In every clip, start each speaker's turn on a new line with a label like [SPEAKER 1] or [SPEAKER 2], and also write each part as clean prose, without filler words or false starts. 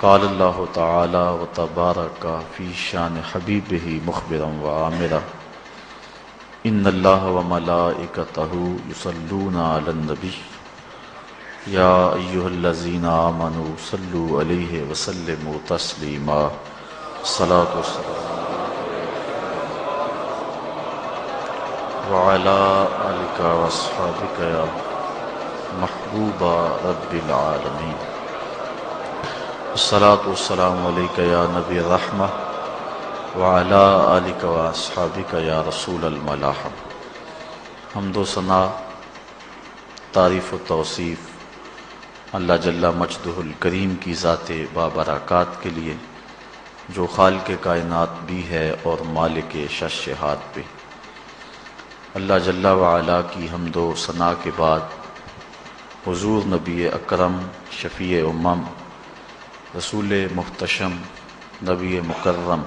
[SPEAKER 1] قال اللہ تعالی وتبارک فی شان حبیبہ مخبرا وعامرا ان اللہ وملائکتہ یصلون علی النبی یا ایہا الذین آمنوا صلوا علیہ وسلموا تسلیما صلاۃ والسلام وعلی آلک واصحابک یا محبوب رب العالمین الصلاۃ والسلام علیک یا نبی الرحمہ وعلی آلک واصحابک یا رسول الملاحم۔ حمد و ثنا، تعریف و توصیف اللہ جل مجدہ الکریم کی ذات بابرکات کے لیے، جو خالق کائنات بھی ہے اور مالک ششہات بھی۔ اللہ جل وعلا کی حمد و ثنا کے بعد حضور نبی اکرم شفیع امم رسول محتشم نبی مکرم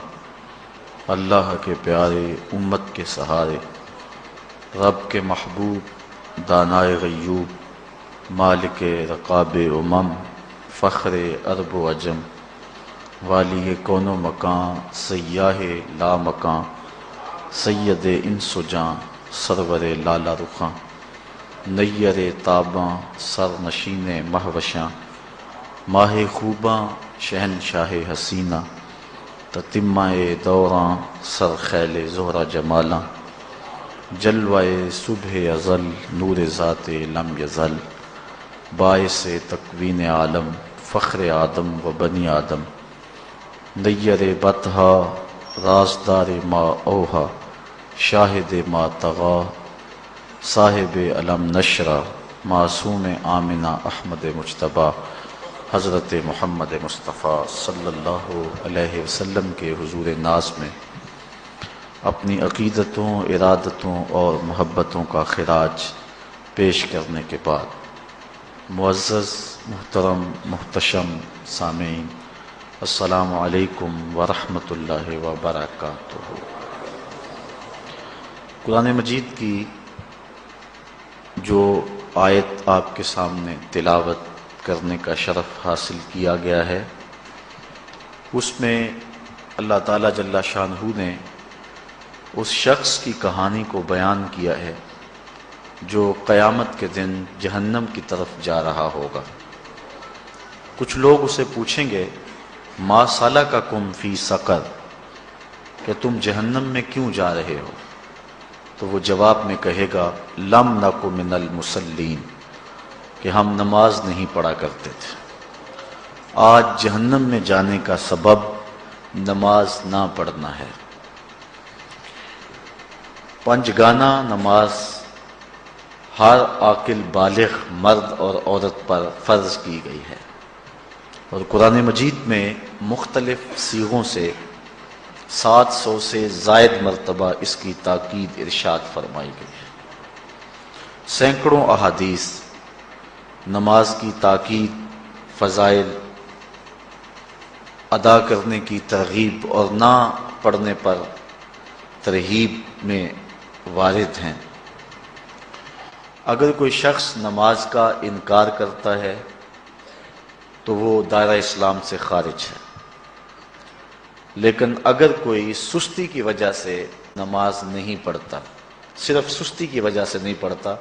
[SPEAKER 1] اللہ کے پیارے امت کے سہارے رب کے محبوب دانائے غیوب مالک رقاب امم فخر عرب و عجم والی کون و مکان سیاہ لا مکان سید انس و جاں سرور لالا رخاں نیر تاباں سر نشین مہوشاں ماہ خوباں شہنشاہ حسینہ تتمہ دوراں سر خیل زہرہ جمالاں جلوہ صبح ازل نور ذات لم یزل باعث تکوین عالم فخر آدم و بنی آدم نیر بطحا رازدار ما اوہا شاہد ما طغا صاحب علم نشرہ معصوم آمنہ احمد مجتبیٰ حضرت محمد مصطفیٰ صلی اللہ علیہ وسلم کے حضور ناز میں اپنی عقیدتوں، ارادتوں اور محبتوں کا خراج پیش کرنے کے بعد، معزز محترم محتشم سامعین، السلام علیکم ورحمۃ اللہ وبرکاتہ۔ قرآن مجید کی جو آیت آپ کے سامنے تلاوت کرنے کا شرف حاصل کیا گیا ہے، اس میں اللہ تعالیٰ جل شانہ نے اس شخص کی کہانی کو بیان کیا ہے جو قیامت کے دن جہنم کی طرف جا رہا ہوگا۔ کچھ لوگ اسے پوچھیں گے ما سلککم فی سقر، کہ تم جہنم میں کیوں جا رہے ہو؟ تو وہ جواب میں کہے گا لم نک من المصلین، کہ ہم نماز نہیں پڑھا کرتے تھے۔ آج جہنم میں جانے کا سبب نماز نہ پڑھنا ہے۔ پنجگانہ نماز ہر عاقل بالغ مرد اور عورت پر فرض کی گئی ہے، اور قرآن مجید میں مختلف صیغوں سے 700 سے زائد مرتبہ اس کی تاکید ارشاد فرمائی گئی ہے۔ سینکڑوں احادیث نماز کی تاکید، فضائل، ادا کرنے کی ترغیب اور نہ پڑھنے پر ترہیب میں وارد ہیں۔ اگر کوئی شخص نماز کا انکار کرتا ہے تو وہ دائرہ اسلام سے خارج ہے، لیکن اگر کوئی سستی کی وجہ سے نماز نہیں پڑھتا، صرف سستی کی وجہ سے نہیں پڑھتا،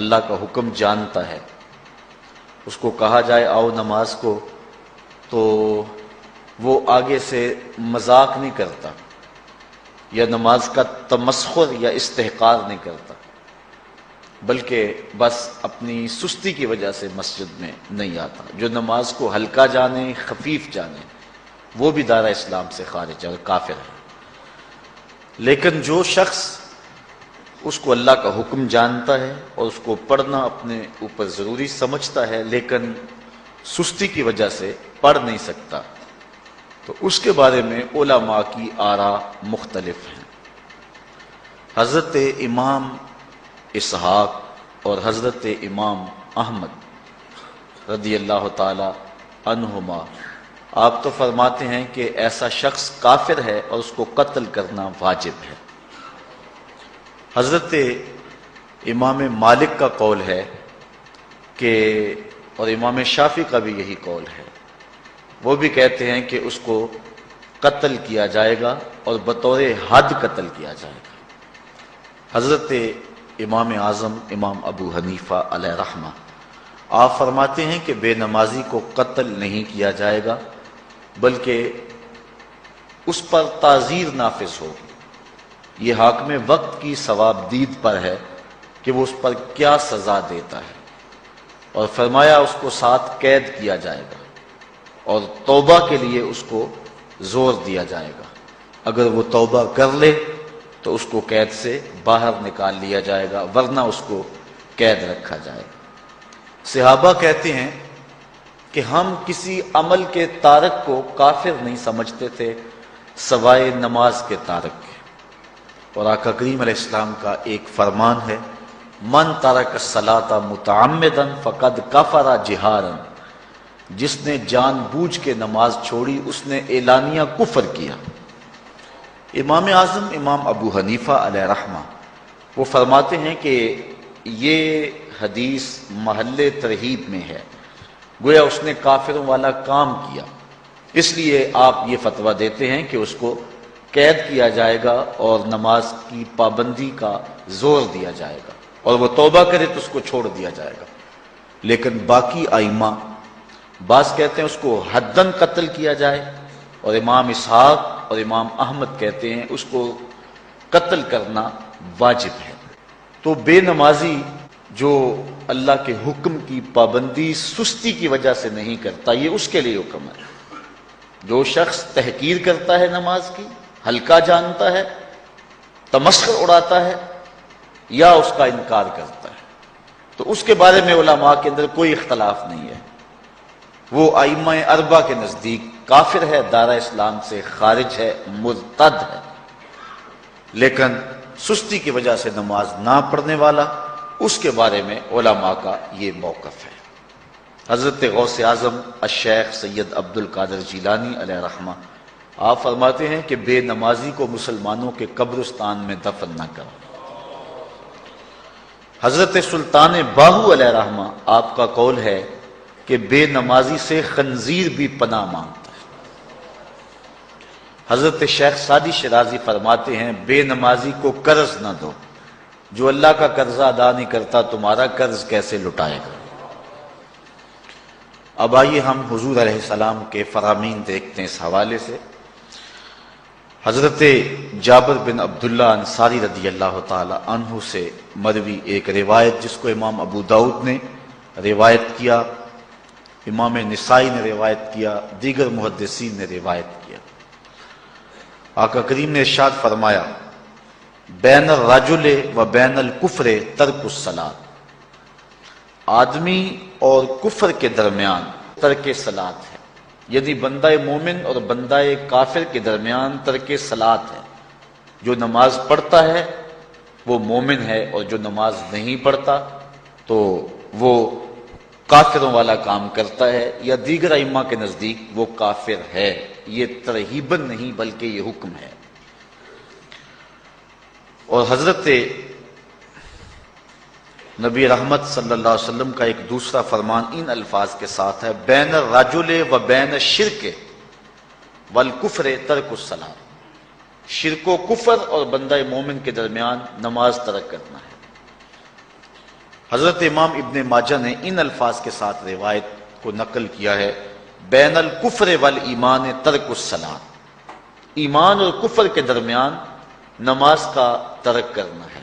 [SPEAKER 1] اللہ کا حکم جانتا ہے، اس کو کہا جائے آؤ نماز کو، تو وہ آگے سے مذاق نہیں کرتا یا نماز کا تمسخر یا استحقار نہیں کرتا، بلکہ بس اپنی سستی کی وجہ سے مسجد میں نہیں آتا۔ جو نماز کو ہلکا جانے، خفیف جانے، وہ بھی دائرہ اسلام سے خارج ہے اور کافر ہے۔ لیکن جو شخص اس کو اللہ کا حکم جانتا ہے اور اس کو پڑھنا اپنے اوپر ضروری سمجھتا ہے، لیکن سستی کی وجہ سے پڑھ نہیں سکتا، تو اس کے بارے میں علماء کی آراء مختلف ہیں۔ حضرت امام اسحاق اور حضرت امام احمد رضی اللہ تعالی عنہما آپ تو فرماتے ہیں کہ ایسا شخص کافر ہے اور اس کو قتل کرنا واجب ہے۔ حضرت امام مالک کا قول ہے کہ، اور امام شافعی کا بھی یہی قول ہے وہ بھی کہتے ہیں کہ اس کو قتل کیا جائے گا اور بطور حد قتل کیا جائے گا۔ حضرت امام اعظم امام ابو حنیفہ علیہ رحمہ آپ فرماتے ہیں کہ بے نمازی کو قتل نہیں کیا جائے گا، بلکہ اس پر تعزیر نافذ ہوگی۔ یہ حاکم وقت کی ثواب دید پر ہے کہ وہ اس پر کیا سزا دیتا ہے، اور فرمایا اس کو 7 قید کیا جائے گا اور توبہ کے لیے اس کو زور دیا جائے گا۔ اگر وہ توبہ کر لے تو اس کو قید سے باہر نکال لیا جائے گا، ورنہ اس کو قید رکھا جائے گا۔ صحابہ کہتے ہیں کہ ہم کسی عمل کے تارک کو کافر نہیں سمجھتے تھے سوائے نماز کے تارک کے، اور آقا کریم علیہ السلام کا ایک فرمان ہے، من ترک الصلاۃ متعمدا فقد کفر جہارا، جس نے جان بوجھ کے نماز چھوڑی اس نے اعلانیہ کفر کیا۔ امام اعظم امام ابو حنیفہ علیہ رحمہ وہ فرماتے ہیں کہ یہ حدیث محل ترہیب میں ہے، گویا اس نے کافروں والا کام کیا، اس لیے آپ یہ فتویٰ دیتے ہیں کہ اس کو قید کیا جائے گا اور نماز کی پابندی کا زور دیا جائے گا، اور وہ توبہ کرے تو اس کو چھوڑ دیا جائے گا۔ لیکن باقی ائمہ بعض کہتے ہیں اس کو حداً قتل کیا جائے، اور امام اسحاق اور امام احمد کہتے ہیں اس کو قتل کرنا واجب ہے۔ تو بے نمازی جو اللہ کے حکم کی پابندی سستی کی وجہ سے نہیں کرتا، یہ اس کے لیے حکم ہے۔ جو شخص تحقیر کرتا ہے نماز کی، ہلکا جانتا ہے، تمسخر اڑاتا ہے یا اس کا انکار کرتا ہے، تو اس کے بارے میں علماء کے اندر کوئی اختلاف نہیں ہے، وہ ائمہ اربعہ کے نزدیک کافر ہے، دائرہ اسلام سے خارج ہے، مرتد ہے۔ لیکن سستی کی وجہ سے نماز نہ پڑھنے والا، اس کے بارے میں علماء کا یہ موقف ہے۔ حضرت غوث اعظم الشیخ سید عبد القادر جیلانی علیہ رحمہ آپ فرماتے ہیں کہ بے نمازی کو مسلمانوں کے قبرستان میں دفن نہ کرو۔ حضرت سلطان باہو علیہ رحمہ آپ کا قول ہے کہ بے نمازی سے خنزیر بھی پناہ مانگتا ہے۔ حضرت شیخ سعدی شرازی فرماتے ہیں بے نمازی کو قرض نہ دو، جو اللہ کا قرضہ ادا نہیں کرتا تمہارا قرض کیسے لٹائے گا۔ اب آئیے ہم حضور علیہ السلام کے فرامین دیکھتے ہیں اس حوالے سے۔ حضرت جابر بن عبداللہ انصاری رضی اللہ تعالی عنہ سے مروی ایک روایت جس کو امام ابو داؤد نے روایت کیا، امام نسائی نے روایت کیا، دیگر محدثین نے روایت کیا۔ آقا کریم نے ارشاد فرمایا بین الرجل و بین الکفر ترک الصلاۃ، آدمی اور کفر کے درمیان ترک صلاۃ ہے، یعنی بندہ مومن اور بندہ کافر کے درمیان ترک صلاۃ ہے۔ جو نماز پڑھتا ہے وہ مومن ہے، اور جو نماز نہیں پڑھتا تو وہ کافروں والا کام کرتا ہے، یا دیگر ائمہ کے نزدیک وہ کافر ہے۔ یہ ترہیباً نہیں بلکہ یہ حکم ہے۔ اور حضرت نبی رحمت صلی اللہ علیہ وسلم کا ایک دوسرا فرمان ان الفاظ کے ساتھ ہے بین الرجل و بین الشرک والکفر ترک الصلاۃ، شرک و کفر اور بندہ مومن کے درمیان نماز ترک کرنا ہے۔ حضرت امام ابن ماجہ نے ان الفاظ کے ساتھ روایت کو نقل کیا ہے بین الکفر والایمان ترک الصلاۃ، ایمان اور کفر کے درمیان نماز کا ترک کرنا ہے۔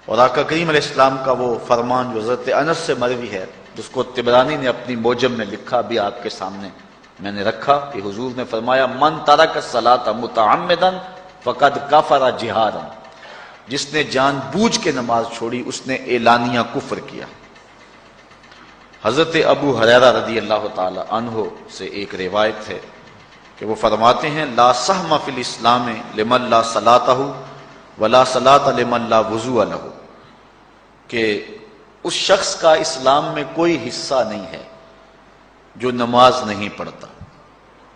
[SPEAKER 1] اور آقا کریم علیہ السلام کا وہ فرمان جو حضرت انس سے مروی ہے، جس کو طبرانی نے اپنی موجم میں لکھا، بھی آپ کے سامنے میں نے رکھا، کہ حضور نے فرمایا من ترک الصلاۃ متعمدا فقد کفر جہارا، جس نے جان بوجھ کے نماز چھوڑی اس نے اعلانیہ کفر کیا۔ حضرت ابو ہریرہ رضی اللہ تعالی عنہ سے ایک روایت ہے کہ وہ فرماتے ہیں لا سہم فی الاسلام لمن لا صلاۃ ولا صلاۃ لمن لا وضوء لہ، کہ اس شخص کا اسلام میں کوئی حصہ نہیں ہے جو نماز نہیں پڑھتا،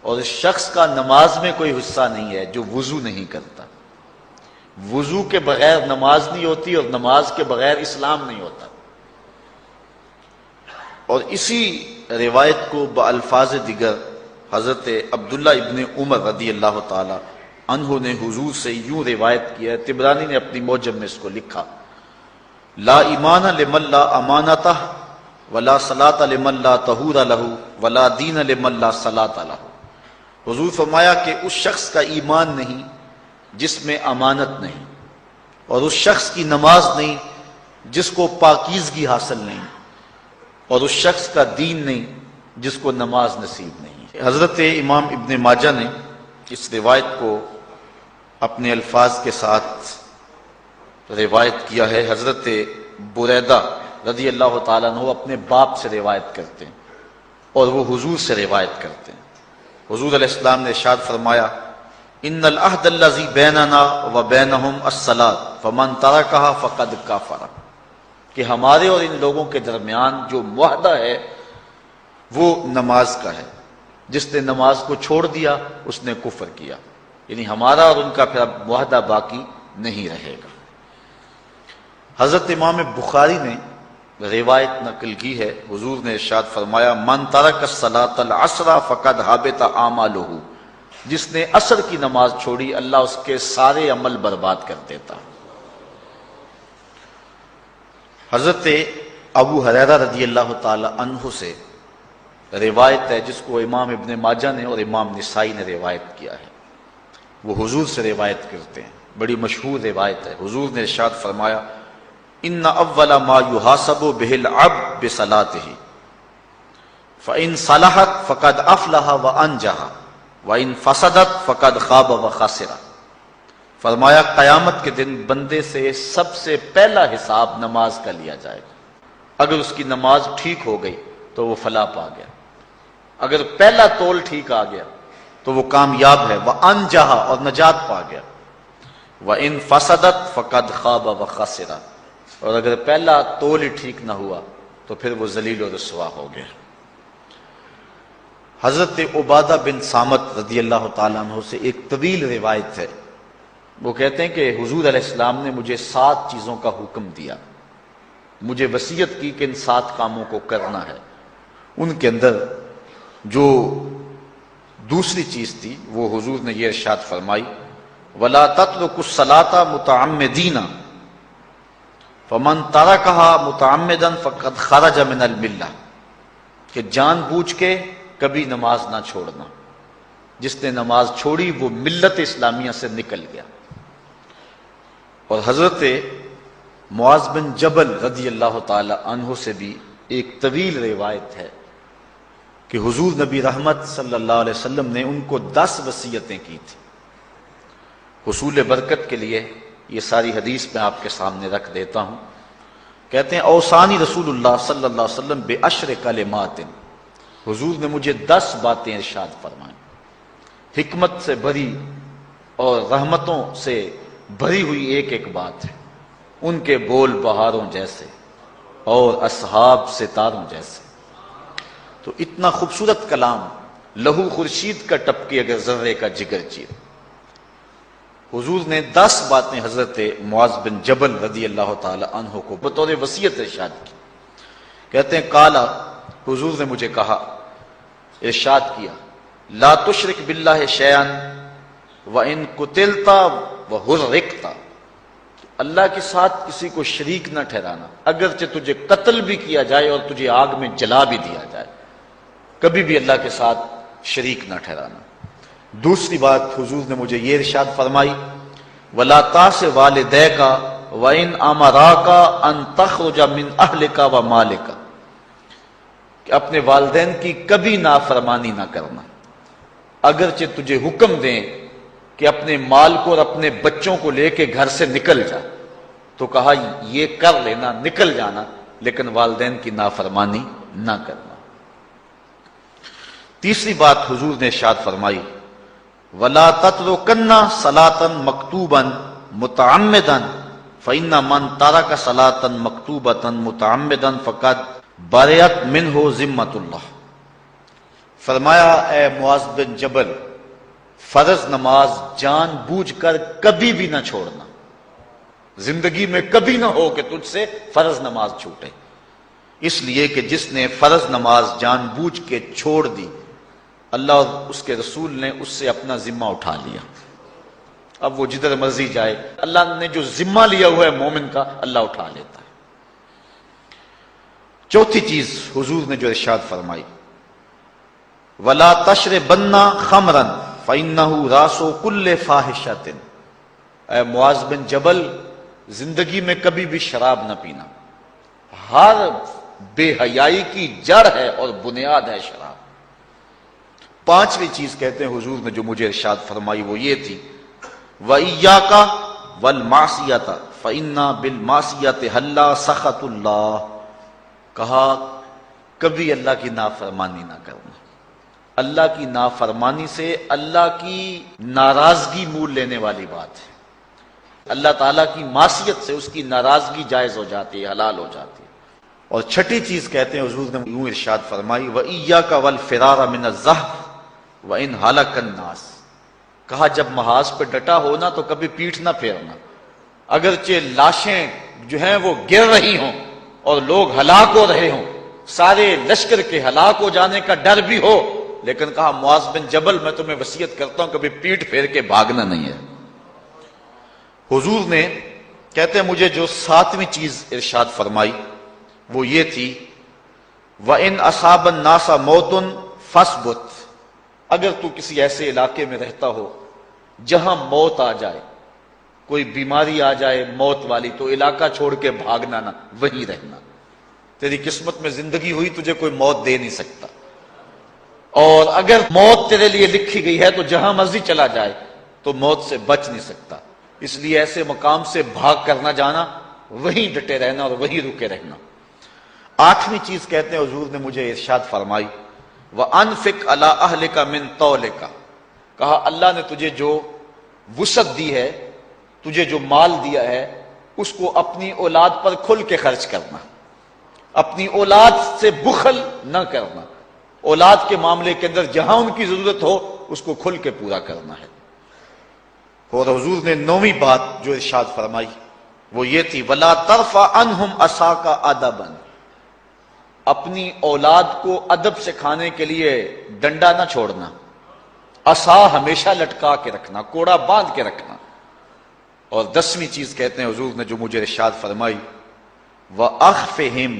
[SPEAKER 1] اور اس شخص کا نماز میں کوئی حصہ نہیں ہے جو وضو نہیں کرتا۔ وضو کے بغیر نماز نہیں ہوتی، اور نماز کے بغیر اسلام نہیں ہوتا۔ اور اسی روایت کو بالفاظ دیگر حضرت عبداللہ ابن عمر رضی اللہ تعالی عنہ نے حضور سے یوں روایت کیا ہے، طبرانی نے اپنی معجم میں اس کو لکھا، لا ایمان لمن لا امانتہ ولا صلاۃ لمن لا طہور لہ ولا دین لمن لا صلاۃ لہ۔ حضور فرمایا کہ اس شخص کا ایمان نہیں جس میں امانت نہیں، اور اس شخص کی نماز نہیں جس کو پاکیزگی حاصل نہیں، اور اس شخص کا دین نہیں جس کو نماز نصیب نہیں۔ حضرت امام ابن ماجہ نے اس روایت کو اپنے الفاظ کے ساتھ روایت کیا ہے۔ حضرت بریدہ رضی اللہ تعالیٰ عنہ اپنے باپ سے روایت کرتے ہیں اور وہ حضور سے روایت کرتے ہیں۔ حضور علیہ السلام نے ارشاد فرمایا، ان العہد الذی بیننا وبینہم الصلاۃ فمن ترکھا فقد کفر، کہ ہمارے اور ان لوگوں کے درمیان جو معاہدہ ہے وہ نماز کا ہے، جس نے نماز کو چھوڑ دیا اس نے کفر کیا، یعنی ہمارا اور ان کا پھر اب معاہدہ باقی نہیں رہے گا۔ حضرت امام بخاری نے روایت نقل کی ہے، حضور نے ارشاد فرمایا، من ترک الصلاۃ العصر فقد حبط اعمالہ، جس نے عصر کی نماز چھوڑی اللہ اس کے سارے عمل برباد کر دیتا۔ حضرت ابو ہریرہ رضی اللہ تعالی عنہ سے روایت ہے جس کو امام ابن ماجہ نے اور امام نسائی نے روایت کیا ہے، وہ حضور سے روایت کرتے ہیں، بڑی مشہور روایت ہے۔ حضور نے ارشاد فرمایا، ان اول ما یحاسب بہ العبد بصلاتہ فان صلحت فقد افلح وانجح وان فسدت فقد خاب وخسر۔ فرمایا قیامت کے دن بندے سے سب سے پہلا حساب نماز کا لیا جائے گا، اگر اس کی نماز ٹھیک ہو گئی تو وہ فلاح پا گیا، اگر پہلا تول ٹھیک آ گیا تو وہ کامیاب ہے، وانجح اور نجات پا گیا، وان فسدت فقد خاب وخسر، اور اگر پہلا تول ہی ٹھیک نہ ہوا تو پھر وہ ذلیل و رسوا ہو گیا۔ حضرت عبادہ بن صامت رضی اللہ تعالیٰ عنہ سے ایک طویل روایت ہے، وہ کہتے ہیں کہ حضور علیہ السلام نے مجھے 7 چیزوں کا حکم دیا، مجھے وصیت کی کہ ان 7 کاموں کو کرنا ہے۔ ان کے اندر جو دوسری چیز تھی وہ حضور نے یہ ارشاد فرمائی، وَلَا تَتْرُكُوا الصَّلَاةَ مُتَعَمِّدِينَ فَمَن تَرَكَهَا مُتَعَمِّدًا فَقَدْ خَرَجَ مِنَ الْمِلَّةِ، کہ جان بوجھ کے کبھی نماز نہ چھوڑنا، جس نے نماز چھوڑی وہ ملت اسلامیہ سے نکل گیا۔ اور حضرت معاذ بن جبل رضی اللہ تعالی عنہ سے بھی ایک طویل روایت ہے کہ حضور نبی رحمت صلی اللہ علیہ وسلم نے ان کو 10 وصیتیں کی تھی۔ حصول برکت کے لیے یہ ساری حدیث میں آپ کے سامنے رکھ دیتا ہوں۔ کہتے ہیں، اوصانی رسول اللہ صلی اللہ علیہ وسلم بعشر کلمات، حضور نے مجھے 10 باتیں ارشاد فرمائیں، حکمت سے بھری اور رحمتوں سے بھری ہوئی ایک ایک بات ہے، ان کے بول بہاروں جیسے اور اصحاب ستاروں جیسے۔ تو اتنا خوبصورت کلام، لہو خورشید کا ٹپکے اگر ذرے کا جگر چیر۔ حضور نے 10 باتیں حضرت معاذ بن جبل رضی اللہ تعالی عنہ کو بطور وصیت ارشاد کی۔ کہتے ہیں، قالا، حضور نے مجھے کہا، ارشاد کیا، لا تشرک باللہ شیئا وان قتلت وحرقت، اللہ کے ساتھ کسی کو شریک نہ ٹھہرانا، اگرچہ تجھے قتل بھی کیا جائے اور تجھے آگ میں جلا بھی دیا جائے، کبھی بھی اللہ کے ساتھ شریک نہ ٹھہرانا۔ دوسری بات حضور نے مجھے یہ ارشاد فرمائی، وَلَا تَعْصِ وَالِدَيْكَ وَإِنْ أَمَرَاكَ أَن تَخْرُجَ مِنْ أَهْلِكَ وَمَالِكَ، کہ اپنے والدین کی کبھی نافرمانی نہ کرنا، اگرچہ تجھے حکم دیں کہ اپنے مال کو اور اپنے بچوں کو لے کے گھر سے نکل جا، تو کہا یہ کر لینا، نکل جانا، لیکن والدین کی نافرمانی نہ کرنا۔ تیسری بات حضور نے ارشاد فرمائی، وَلَا تَتْرُكَنَّ صَلَاةً مَكْتُوبًا مُتَعَمِّدًا فَإِنَّ مَنْ تَرَكَ صَلَاةً مَكْتُوبَةً مُتَعَمِّدًا فَقَدْ بَرِئَتْ مِنْهُ ذِمَّةُ اللَّهِ۔ فرمایا، اے معاذ بن جبل، فرض نماز جان بوجھ کر کبھی بھی نہ چھوڑنا، زندگی میں کبھی نہ ہو کہ تجھ سے فرض نماز چھوٹے، اس لیے کہ جس نے فرض نماز جان بوجھ کے چھوڑ دی، اللہ اور اس کے رسول نے اس سے اپنا ذمہ اٹھا لیا، اب وہ جدھر مرضی جائے، اللہ نے جو ذمہ لیا ہوا ہے مومن کا اللہ اٹھا لیتا ہے۔ چوتھی چیز حضور نے جو ارشاد فرمائی، وَلَا تَشْرِبَنَّ خَمْرًا فَإِنَّهُ رَاسُ كُلِّ فَاحِشَةٍ، اے معاذ بن جبل زندگی میں کبھی بھی شراب نہ پینا، ہر بے حیائی کی جڑ ہے اور بنیاد ہے شراب۔ پانچویں چیز کہتے ہیں حضور نے جو مجھے ارشاد فرمائی وہ یہ تھی، وَإِيَّاكَ وَالْمَعْصِيَةَ فَإِنَّ بِالْمَعْصِيَةِ حَلَّ سَخَطُ اللَّهِ، کہا کبھی اللہ کی نافرمانی نہ کرنا، اللہ کی نافرمانی سے اللہ کی ناراضگی مول لینے والی بات ہے، اللہ تعالیٰ کی معصیت سے اس کی ناراضگی جائز ہو جاتی ہے، حلال ہو جاتی ہے۔ اور چھٹی چیز کہتے ہیں حضور نے یوں ارشاد فرمائی، وَإِيَّاكَ وَالْفِرَارَ مِنَ الزَّحْفِ وَإِنْ هَلَكَ النَّاسِ، کہا جب محاذ پہ ڈٹا ہونا تو کبھی پیٹھ نہ پھیرنا، اگرچہ لاشیں جو ہیں وہ گر رہی ہوں اور لوگ ہلاک ہو رہے ہوں، سارے لشکر کے ہلاک ہو جانے کا ڈر بھی ہو، لیکن کہا معاذ بن جبل میں تمہیں وصیت کرتا ہوں کبھی پیٹھ پھیر کے بھاگنا نہیں ہے۔ حضور نے کہتے ہیں مجھے جو ساتویں چیز ارشاد فرمائی وہ یہ تھی، وَإِنْ أَصَابَ النَّاسَ مَوْتٌ فَاصْبُتْ، اگر تو کسی ایسے علاقے میں رہتا ہو جہاں موت آ جائے، کوئی بیماری آ جائے موت والی، تو علاقہ چھوڑ کے بھاگنا نہ، وہیں رہنا، تیری قسمت میں زندگی ہوئی تجھے کوئی موت دے نہیں سکتا، اور اگر موت تیرے لیے لکھی گئی ہے تو جہاں مرضی چلا جائے تو موت سے بچ نہیں سکتا، اس لیے ایسے مقام سے بھاگ کر نہ جانا، وہیں ڈٹے رہنا اور وہیں رکے رہنا۔ آٹھویں چیز کہتے ہیں حضور نے مجھے ارشاد فرمائی، وَأَنفِقْ عَلَىٰ أَهْلِكَ مِن طَوْلِكَ، کہا اللہ نے تجھے جو وسعت دی ہے، تجھے جو مال دیا ہے، اس کو اپنی اولاد پر کھل کے خرچ کرنا، اپنی اولاد سے بخل نہ کرنا، اولاد کے معاملے کے اندر جہاں ان کی ضرورت ہو اس کو کھل کے پورا کرنا ہے۔ اور حضور نے نویں بات جو ارشاد فرمائی وہ یہ تھی، وَلَا تَرْفَعْ عَنْهُمْ عَصَاكَ أَدَبًا، اپنی اولاد کو ادب سکھانے کے لیے ڈنڈا نہ چھوڑنا، عصا ہمیشہ لٹکا کے رکھنا، کوڑا باندھ کے رکھنا۔ اور دسویں چیز کہتے ہیں حضور نے جو مجھے ارشاد فرمائی، وَأَخْفِهِمْ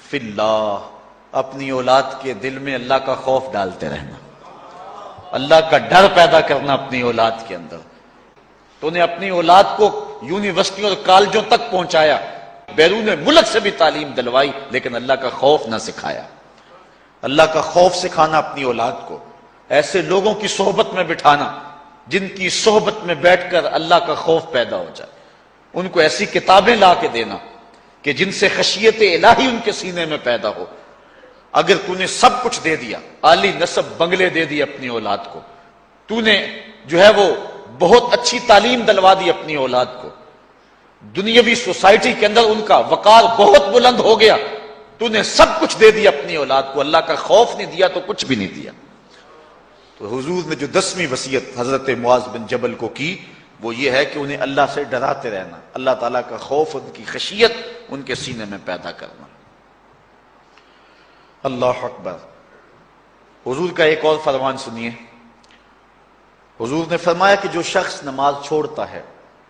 [SPEAKER 1] فِي اللَّهِ، اپنی اولاد کے دل میں اللہ کا خوف ڈالتے رہنا، اللہ کا ڈر پیدا کرنا اپنی اولاد کے اندر۔ تو نے اپنی اولاد کو یونیورسٹیوں اور کالجوں تک پہنچایا، بیرون ملک سے بھی تعلیم دلوائی، لیکن اللہ کا خوف نہ سکھایا۔ اللہ کا خوف سکھانا اپنی اولاد کو، ایسے لوگوں کی صحبت میں بٹھانا جن کی صحبت میں بیٹھ کر اللہ کا خوف پیدا ہو جائے، ان کو ایسی کتابیں لا کے دینا کہ جن سے خشیت الہی ان کے سینے میں پیدا ہو۔ اگر تو نے سب کچھ دے دیا، عالی نسب بنگلے دے دی اپنی اولاد کو، تو نے جو ہے وہ بہت اچھی تعلیم دلوا دی اپنی اولاد کو، دنیاوی سوسائٹی کے اندر ان کا وقار بہت بلند ہو گیا، تو نے سب کچھ دے دیا اپنی اولاد کو، اللہ کا خوف نہیں دیا تو کچھ بھی نہیں دیا۔ تو حضور نے جو 10ویں وصیت حضرت معاذ بن جبل کو کی وہ یہ ہے کہ انہیں اللہ سے ڈراتے رہنا، اللہ تعالیٰ کا خوف، ان کی خشیت ان کے سینے میں پیدا کرنا۔ اللہ اکبر۔ حضور کا ایک اور فرمان سنیے، حضور نے فرمایا کہ جو شخص نماز چھوڑتا ہے،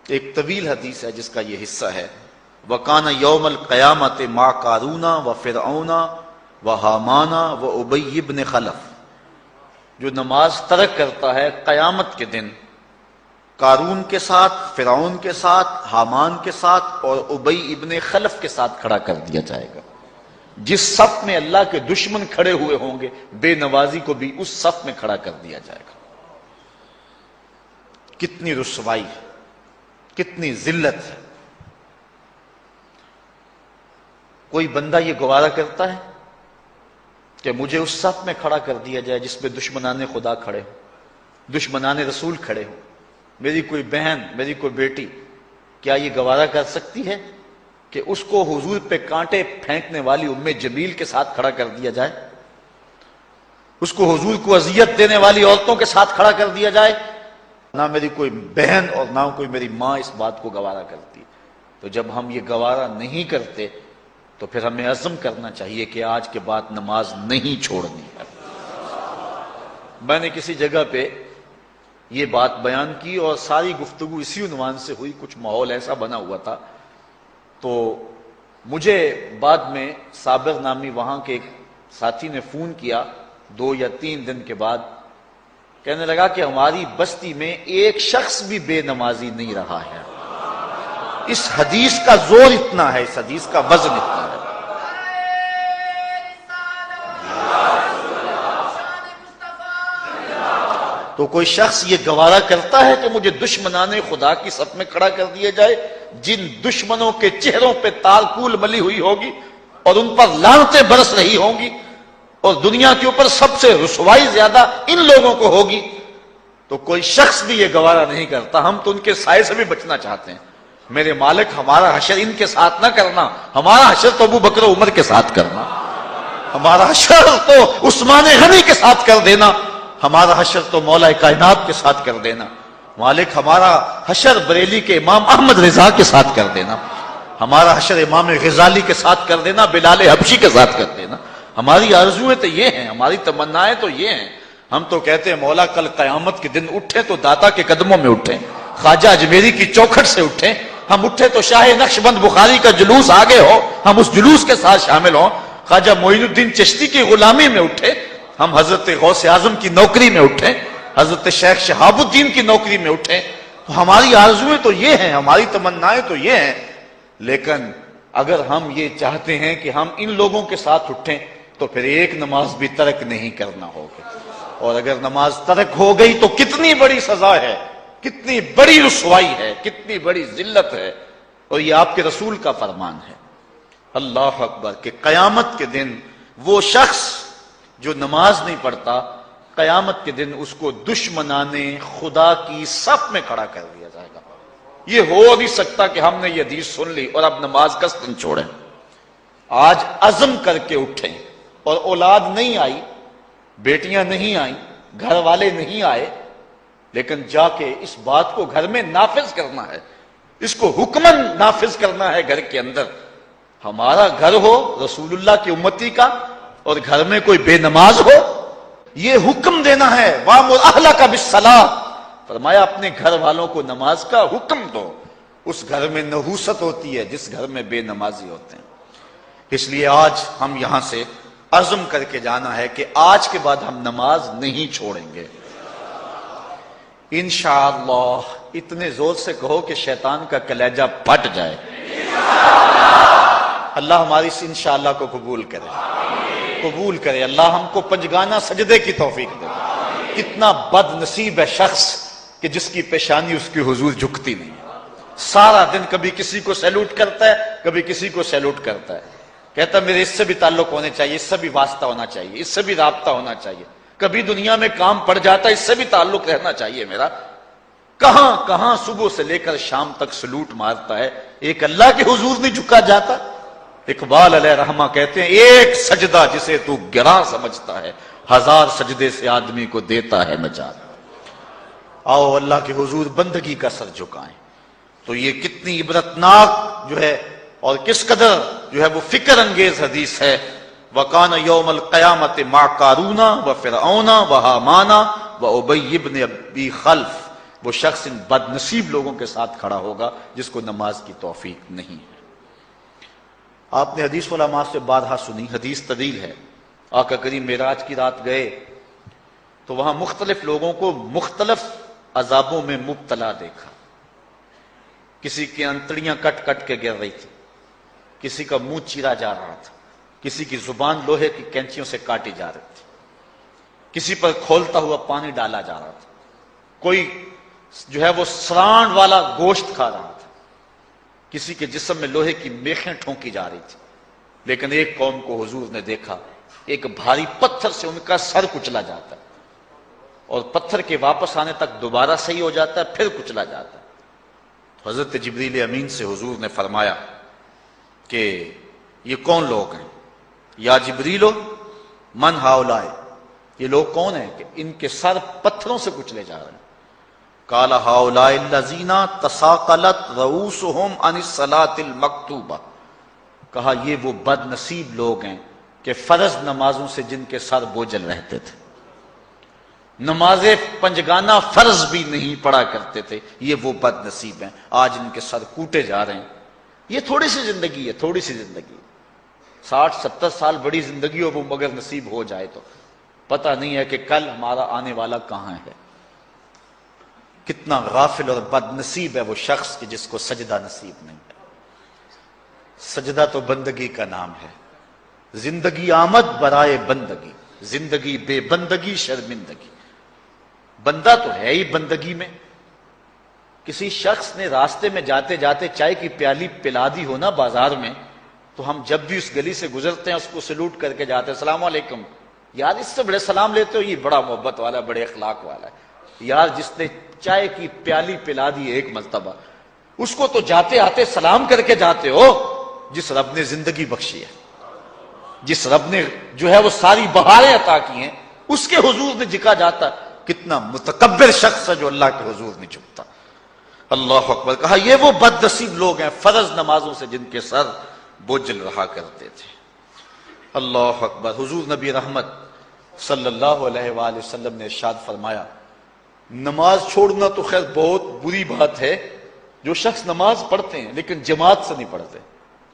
[SPEAKER 1] ایک طویل حدیث ہے جس کا یہ حصہ ہے، وَقَانَ يَوْمَ الْقِيَامَةِ مَعَ قَارُونَ وَفِرْعَوْنَ وَحَامَانَ وَأُبَيِّ بْنِ خَلَف، جو نماز ترک کرتا ہے قیامت کے دن قارون کے ساتھ، فرعون کے ساتھ، حامان کے ساتھ اور ابی ابن خلف کے ساتھ کھڑا کر دیا جائے گا۔ جس صف میں اللہ کے دشمن کھڑے ہوئے ہوں گے، بے نوازی کو بھی اس صف میں کھڑا کر دیا جائے گا۔ کتنی رسوائی ہے، کتنی ذلت ہے۔ کوئی بندہ یہ گوارا کرتا ہے کہ مجھے اس صف میں کھڑا کر دیا جائے جس میں دشمنان خدا کھڑے ہوں، دشمنان رسول کھڑے ہوں، میری کوئی بہن، میری کوئی بیٹی کیا یہ گوارا کر سکتی ہے کہ اس کو حضور پہ کانٹے پھینکنے والی ام جمیل کے ساتھ کھڑا کر دیا جائے، اس کو حضور کو اذیت دینے والی عورتوں کے ساتھ کھڑا کر دیا جائے؟ نہ میری کوئی بہن اور نہ کوئی میری ماں اس بات کو گوارا کرتی۔ تو جب ہم یہ گوارا نہیں کرتے تو پھر ہمیں عزم کرنا چاہیے کہ آج کے بعد نماز نہیں چھوڑنی ہے۔ میں نے کسی جگہ پہ یہ بات بیان کی اور ساری گفتگو اسی عنوان سے ہوئی، کچھ ماحول ایسا بنا ہوا تھا، تو مجھے بعد میں صابر نامی وہاں کے ایک ساتھی نے فون کیا 2 یا 3 دن کے بعد، کہنے لگا کہ ہماری بستی میں ایک شخص بھی بے نمازی نہیں رہا ہے۔ اس حدیث کا زور اتنا ہے، اس حدیث کا وزن اتنا ہے۔ تو کوئی شخص یہ گوارا کرتا ہے کہ مجھے دشمنان خدا کی صف میں کھڑا کر دیا جائے، جن دشمنوں کے چہروں پہ تالکول ملی ہوئی ہوگی اور ان پر لعنتیں برس رہی ہوں گی، اور دنیا کے اوپر سب سے رسوائی زیادہ ان لوگوں کو ہوگی، تو کوئی شخص بھی یہ گوارا نہیں کرتا۔ ہم تو ان کے سائے سے بھی بچنا چاہتے ہیں۔ میرے مالک، ہمارا حشر ان کے ساتھ نہ کرنا، ہمارا حشر تو ابو بکر عمر کے ساتھ کرنا، ہمارا حشر تو عثمان غنی کے ساتھ کر دینا، ہمارا حشر تو مولا کائنات کے ساتھ کر دینا۔ مالک، ہمارا حشر بریلی کے امام احمد رضا کے ساتھ کر دینا، ہمارا حشر امام غزالی کے ساتھ کر دینا، بلال حبشی کے ساتھ کر دینا۔ ہماری آرزویں تو یہ ہیں، ہماری تمنائیں تو یہ ہیں۔ ہم تو کہتے ہیں مولا کل قیامت کے دن اٹھے تو داتا کے قدموں میں اٹھیں، خواجہ اجمیری کی چوکھٹ سے اٹھیں، ہم اٹھے تو شاہ نقشبند بخاری کا جلوس آگے ہو، ہم اس جلوس کے ساتھ شامل ہوں، خواجہ معین الدین چشتی کی غلامی میں اٹھے، ہم حضرت غوث اعظم کی نوکری میں اٹھیں، حضرت شیخ شہاب الدین کی نوکری میں اٹھیں۔ تو ہماری آرزویں تو یہ ہیں، ہماری تمنائیں تو یہ ہیں، لیکن اگر ہم یہ چاہتے ہیں کہ ہم ان لوگوں کے ساتھ اٹھیں تو پھر ایک نماز بھی ترک نہیں کرنا ہوگا، اور اگر نماز ترک ہو گئی تو کتنی بڑی سزا ہے، کتنی بڑی رسوائی ہے، کتنی بڑی ذلت ہے، اور یہ آپ کے رسول کا فرمان ہے۔ اللہ اکبر، کہ قیامت کے دن وہ شخص جو نماز نہیں پڑھتا، قیامت کے دن اس کو دشمنان خدا کی صف میں کھڑا کر دیا جائے گا۔ یہ ہو نہیں سکتا کہ ہم نے یہ حدیث سن لی اور اب نماز قصدن چھوڑیں۔ آج عزم کر کے اٹھیں، اور اولاد نہیں آئی، بیٹیاں نہیں آئیں، گھر والے نہیں آئے، لیکن جا کے اس بات کو گھر میں نافذ کرنا ہے، اس کو حکمن نافذ کرنا ہے گھر کے اندر۔ ہمارا گھر ہو رسول اللہ کی امتی کا اور گھر میں کوئی بے نماز ہو، یہ حکم دینا ہے، وَأْمُرْ أَهْلَكَ بِالصَّلَاةِ، فرمایا اپنے گھر والوں کو نماز کا حکم دو۔ اس گھر میں نحوست ہوتی ہے جس گھر میں بے نمازی ہوتے ہیں۔ اس لیے آج ہم یہاں سے عزم کر کے جانا ہے کہ آج کے بعد ہم نماز نہیں چھوڑیں گے انشاءاللہ۔ اتنے زور سے کہو کہ شیطان کا کلیجہ پھٹ جائے۔ اللہ ہماری اس انشاءاللہ کو قبول کرے، قبول کرے۔ اللہ ہم کو پنجگانہ سجدے کی توفیق دے۔ کتنا بد نصیب ہے شخص کہ جس کی پیشانی اس کی حضور جھکتی نہیں، سارا دن کبھی کسی کو سیلوٹ کرتا ہے، کبھی کسی کو سیلوٹ کرتا ہے، کہتا ہے میرے اس سے بھی تعلق ہونے چاہیے، اس سے بھی واسطہ ہونا چاہیے، اس سے بھی رابطہ ہونا چاہیے، کبھی دنیا میں کام پڑ جاتا ہے، اس سے بھی تعلق رہنا چاہیے میرا۔ کہاں کہاں صبح سے لے کر شام تک سلوٹ مارتا ہے، ایک اللہ کے حضور نہیں جھکا جاتا۔ اقبال علیہ رحمہ کہتے ہیں ایک سجدہ جسے تو گراں سمجھتا ہے، 1000 سجدے سے آدمی کو دیتا ہے نجات۔ آؤ اللہ کے حضور بندگی کا سر جھکائیں۔ تو یہ کتنی عبرتناک جو ہے اور کس قدر جو ہے وہ فکر انگیز حدیث ہے۔ وَقَانَ يَوْمَ الْقِيَامَةِ مَعَ قَارُونَ وَفِرْعَوْنَ وَحَامَانَ وَأُبَيِّ بْنِ أَبِي خَلْف، وہ شخص ان بد نصیب لوگوں کے ساتھ کھڑا ہوگا جس کو نماز کی توفیق نہیں ہے۔ آپ نے حدیث علماء سے بارہا سنی، حدیث طویل ہے۔ آقا کریم معراج کی رات گئے تو وہاں مختلف لوگوں کو مختلف عذابوں میں مبتلا دیکھا۔ کسی کی انتڑیاں کٹ کٹ کے گر رہی تھی، کسی کا منہ چیرا جا رہا تھا، کسی کی زبان لوہے کی کینچیوں سے کاٹی جا رہی تھی، کسی پر کھولتا ہوا پانی ڈالا جا رہا تھا، کوئی جو ہے وہ سرانڈ والا گوشت کھا رہا تھا، کسی کے جسم میں لوہے کی میخیں ٹھونکی جا رہی تھی۔ لیکن ایک قوم کو حضور نے دیکھا، ایک بھاری پتھر سے ان کا سر کچلا جاتا ہے، اور پتھر کے واپس آنے تک دوبارہ صحیح ہو جاتا ہے، پھر کچلا جاتا ہے۔ حضرت جبریل امین سے حضور نے فرمایا کہ یہ کون لوگ ہیں؟ یا جبریلو من ہاؤلائے، یہ لوگ کون ہیں کہ ان کے سر پتھروں سے کچلے جا رہے ہیں؟ قال هؤلاء الذين تثاقلت رؤوسهم عن الصلاة المكتوبة، کہا یہ وہ بد نصیب لوگ ہیں کہ فرض نمازوں سے جن کے سر بوجھل رہتے تھے، نماز پنجگانہ فرض بھی نہیں پڑھا کرتے تھے، یہ وہ بد نصیب ہیں، آج ان کے سر کوٹے جا رہے ہیں۔ یہ تھوڑی سی زندگی ہے، تھوڑی سی زندگی، 60-70 سال بڑی زندگی ہو، وہ مگر نصیب ہو جائے تو پتہ نہیں ہے کہ کل ہمارا آنے والا کہاں ہے۔ کتنا غافل اور بد نصیب ہے وہ شخص کہ جس کو سجدہ نصیب نہیں ہے۔ سجدہ تو بندگی کا نام ہے، زندگی آمد برائے بندگی، زندگی بے بندگی شرمندگی، بندہ تو ہے ہی بندگی میں۔ کسی شخص نے راستے میں جاتے جاتے چائے کی پیالی پلا دی ہو نا بازار میں، تو ہم جب بھی اس گلی سے گزرتے ہیں اس کو سلوٹ کر کے جاتے ہیں، السلام علیکم، یار اس سے بڑے سلام لیتے ہو، یہ بڑا محبت والا، بڑے اخلاق والا ہے۔ یار جس نے چائے کی پیالی پلا دی ایک مرتبہ، اس کو تو جاتے آتے سلام کر کے جاتے ہو، جس رب نے زندگی بخشی ہے، جس رب نے جو ہے وہ ساری بہاریں عطا کی ہیں، اس کے حضور میں جھکا جاتا۔ کتنا متکبر شخص ہے جو اللہ کے حضور نہیں جھکتا۔ اللہ اکبر۔ کہا یہ وہ بد نصیب لوگ ہیں فرض نمازوں سے جن کے سر بوجھل رہا کرتے تھے۔ اللہ اکبر۔ حضور نبی رحمت صلی اللہ علیہ وآلہ وسلم نے ارشاد فرمایا، نماز چھوڑنا تو خیر بہت بری بات ہے، جو شخص نماز پڑھتے ہیں لیکن جماعت سے نہیں پڑھتے،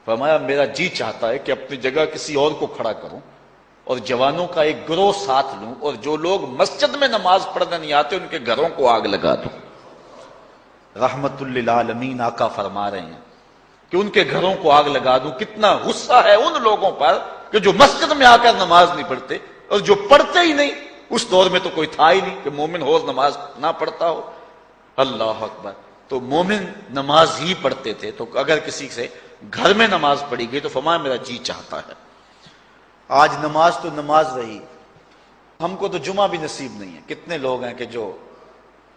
[SPEAKER 1] فرمایا میرا جی چاہتا ہے کہ اپنی جگہ کسی اور کو کھڑا کروں اور جوانوں کا ایک گروہ ساتھ لوں، اور جو لوگ مسجد میں نماز پڑھنے نہیں آتے ان کے گھروں کو آگ لگا دوں۔ رحمت للعالمین آقا فرما رہے ہیں کہ ان کے گھروں کو آگ لگا دوں۔ کتنا غصہ ہے ان لوگوں پر کہ جو مسجد میں آ کر نماز نہیں پڑھتے، اور جو پڑھتے ہی نہیں، اس دور میں تو کوئی تھا ہی نہیں کہ مومن ہو نماز نہ پڑھتا ہو۔ اللہ اکبر۔ تو مومن نماز ہی پڑھتے تھے، تو اگر کسی سے گھر میں نماز پڑھی گئی تو فرمایا میرا جی چاہتا ہے۔ آج نماز تو نماز رہی، ہم کو تو جمعہ بھی نصیب نہیں ہے۔ کتنے لوگ ہیں کہ جو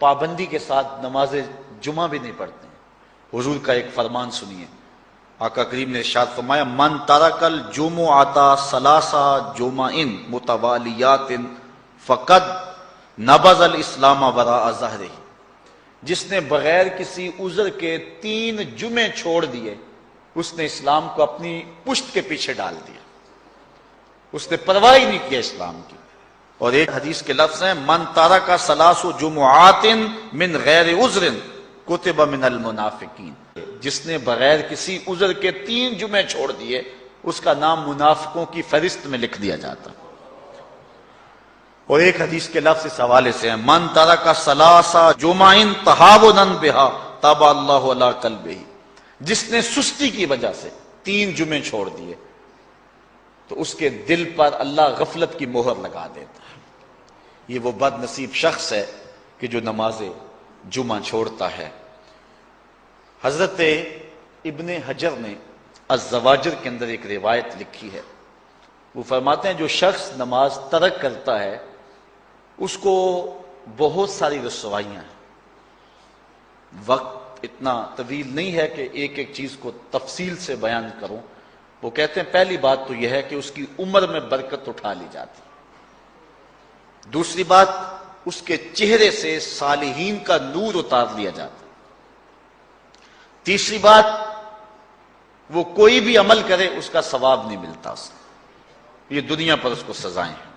[SPEAKER 1] پابندی کے ساتھ نماز جمعہ بھی نہیں پڑھتے ہیں۔ حضور کا ایک فرمان سنیے، آقا کریم نے ارشاد فرمایا، من ترک الجمعۃ ثلاث جمع متوالیات فقد نبذ الاسلام وراء ظہرہ، جس نے بغیر کسی عذر کے 3 جمعے چھوڑ دیے، اس نے اسلام کو اپنی پشت کے پیچھے ڈال دیا، اس نے پرواہ ہی نہیں کیا اسلام کی۔ اور ایک حدیث کے لفظ ہیں، من ترک ثلاث جمعات من غیر عذر کتب من المنافقین، جس نے بغیر کسی عذر کے 3 جمعے چھوڑ دیے، اس کا نام منافقوں کی فہرست میں لکھ دیا جاتا۔ اور ایک حدیث کے لفظ اس حوالے سے ہیں، من ترک ثلاث جمع تہاونا بہا طبع اللہ علی قلبہ، جس نے سستی کی وجہ سے 3 جمعے چھوڑ دیے تو اس کے دل پر اللہ غفلت کی مہر لگا دیتا ہے۔ یہ وہ بد نصیب شخص ہے کہ جو نماز جمعہ چھوڑتا ہے۔ حضرت ابن حجر نے الزواجر کے اندر ایک روایت لکھی ہے، وہ فرماتے ہیں جو شخص نماز ترک کرتا ہے اس کو بہت ساری رسوائیاں ہیں۔ وقت اتنا طویل نہیں ہے کہ ایک ایک چیز کو تفصیل سے بیان کروں۔ وہ کہتے ہیں پہلی بات تو یہ ہے کہ اس کی عمر میں برکت اٹھا لی جاتی، دوسری بات اس کے چہرے سے صالحین کا نور اتار لیا جاتا، تیسری بات وہ کوئی بھی عمل کرے اس کا ثواب نہیں ملتا اسے، یہ دنیا پر اس کو سزائیں ہیں۔